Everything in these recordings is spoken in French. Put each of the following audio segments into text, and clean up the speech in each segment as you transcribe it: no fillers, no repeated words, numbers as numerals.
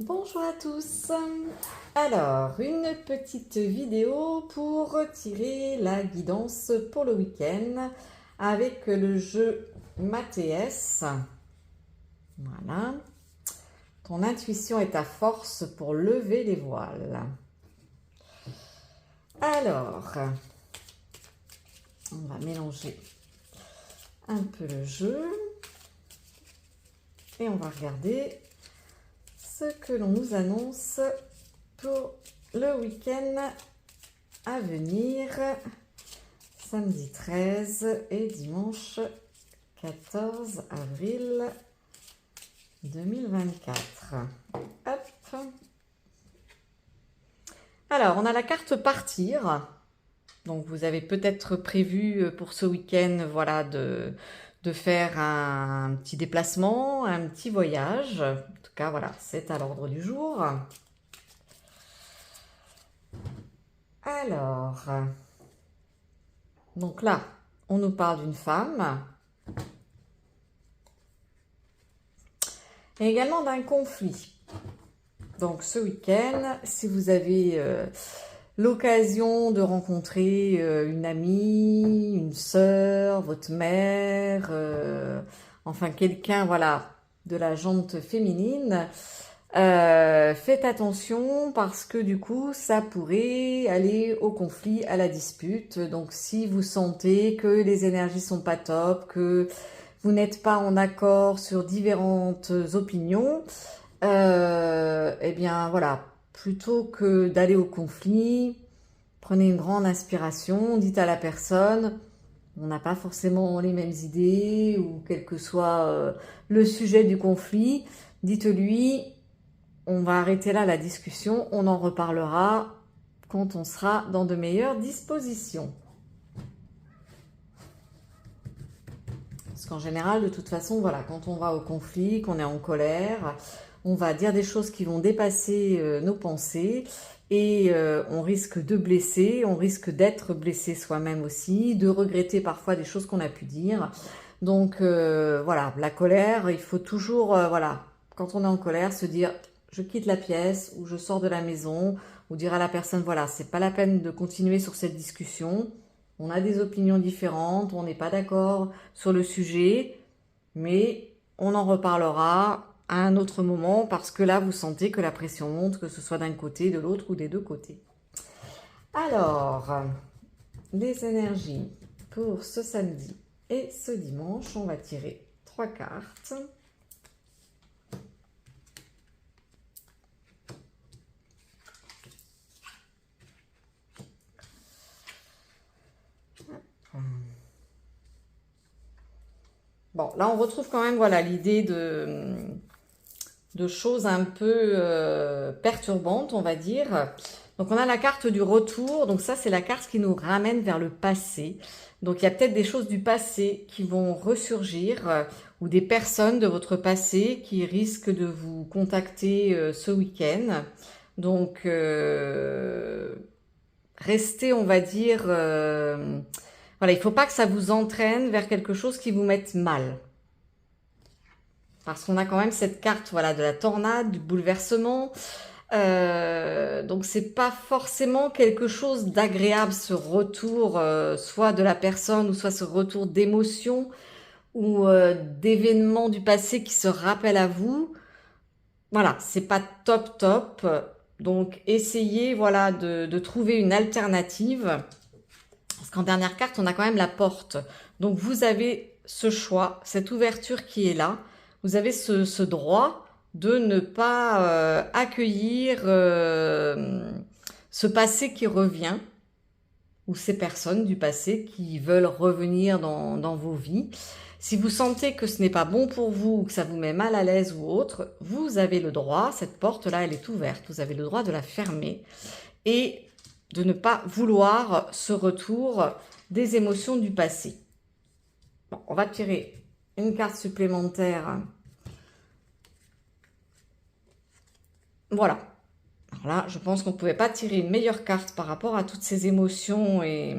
Bonjour à tous. Alors, une petite vidéo pour tirer la guidance pour le week-end avec le jeu Mathéès. Voilà. Ton intuition est ta force pour lever les voiles. Alors, on va mélanger un peu le jeu et on va regarder ce que l'on nous annonce pour le week-end à venir, samedi 13 et dimanche 14 avril 2024. Hop. Alors, on a la carte partir. Donc, vous avez peut-être prévu pour ce week-end, voilà, de faire un petit déplacement, un petit voyage. En tout cas, voilà, c'est à l'ordre du jour. Alors, donc là, on nous parle d'une femme et également d'un conflit. Donc, ce week-end, si vous avez l'occasion de rencontrer une amie, une sœur, votre mère, enfin quelqu'un, voilà, de la gente féminine, faites attention parce que du coup, ça pourrait aller au conflit, à la dispute. Donc, si vous sentez que les énergies sont pas top, que vous n'êtes pas en accord sur différentes opinions, eh bien voilà, plutôt que d'aller au conflit, prenez une grande inspiration, dites à la personne, on n'a pas forcément les mêmes idées, ou quel que soit le sujet du conflit, dites-lui, on va arrêter là la discussion, on en reparlera quand on sera dans de meilleures dispositions. Parce qu'en général, de toute façon, voilà, quand on va au conflit, qu'on est en colère, on va dire des choses qui vont dépasser nos pensées et on risque de blesser, on risque d'être blessé soi-même aussi, de regretter parfois des choses qu'on a pu dire. Donc voilà, la colère, il faut toujours, voilà, quand on est en colère, se dire je quitte la pièce ou je sors de la maison ou dire à la personne voilà, c'est pas la peine de continuer sur cette discussion. On a des opinions différentes, on n'est pas d'accord sur le sujet, mais on en reparlera à un autre moment parce que là, vous sentez que la pression monte, que ce soit d'un côté, de l'autre ou des deux côtés. Alors, les énergies pour ce samedi et ce dimanche, on va tirer 3 cartes. Bon, là, on retrouve quand même, voilà, l'idée de choses un peu perturbantes, on va dire. Donc, on a la carte du retour. Donc, ça, c'est la carte qui nous ramène vers le passé. Donc, il y a peut-être des choses du passé qui vont ressurgir ou des personnes de votre passé qui risquent de vous contacter ce week-end. Donc, restez, on va dire... voilà, il ne faut pas que ça vous entraîne vers quelque chose qui vous mette mal. Parce qu'on a quand même cette carte, voilà, de la tornade, du bouleversement. Donc c'est pas forcément quelque chose d'agréable, ce retour, soit de la personne ou soit ce retour d'émotion ou d'événements du passé qui se rappellent à vous. Voilà, c'est pas top top. Donc essayez, voilà, de trouver une alternative. Parce qu'en dernière carte, on a quand même la porte. Donc vous avez ce choix, cette ouverture qui est là. Vous avez ce droit de ne pas accueillir ce passé qui revient ou ces personnes du passé qui veulent revenir dans vos vies. Si vous sentez que ce n'est pas bon pour vous ou que ça vous met mal à l'aise ou autre, vous avez le droit, cette porte-là, elle est ouverte, vous avez le droit de la fermer et de ne pas vouloir ce retour des émotions du passé. Bon, on va tirer une carte supplémentaire. Voilà. Alors là, je pense qu'on ne pouvait pas tirer une meilleure carte par rapport à toutes ces émotions et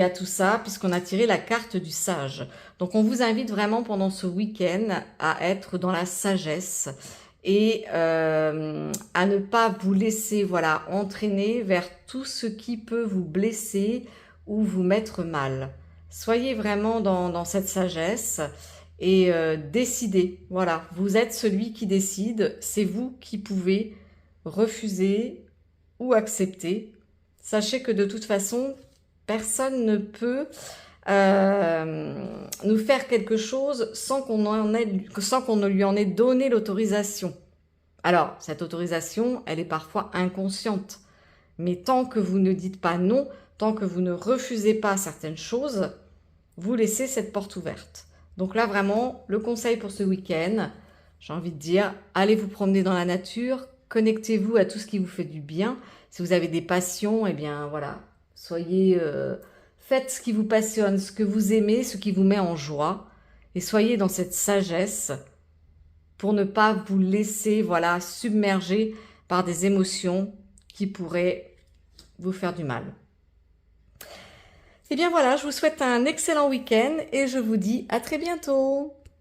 à tout ça, puisqu'on a tiré la carte du sage. Donc, on vous invite vraiment pendant ce week-end à être dans la sagesse et à ne pas vous laisser, voilà, entraîner vers tout ce qui peut vous blesser ou vous mettre mal. Soyez vraiment dans cette sagesse et décidez. Voilà, vous êtes celui qui décide. C'est vous qui pouvez refuser ou accepter. Sachez que de toute façon, personne ne peut nous faire quelque chose sans qu'on ne lui en ait donné l'autorisation. Alors, cette autorisation, elle est parfois inconsciente. Mais tant que vous ne dites pas non, tant que vous ne refusez pas certaines choses, vous laissez cette porte ouverte. Donc là, vraiment, le conseil pour ce week-end, j'ai envie de dire, allez vous promener dans la nature, connectez-vous à tout ce qui vous fait du bien. Si vous avez des passions, eh bien voilà, faites ce qui vous passionne, ce que vous aimez, ce qui vous met en joie, et soyez dans cette sagesse pour ne pas vous laisser, voilà, submerger par des émotions qui pourraient vous faire du mal. Et bien voilà, je vous souhaite un excellent week-end et je vous dis à très bientôt.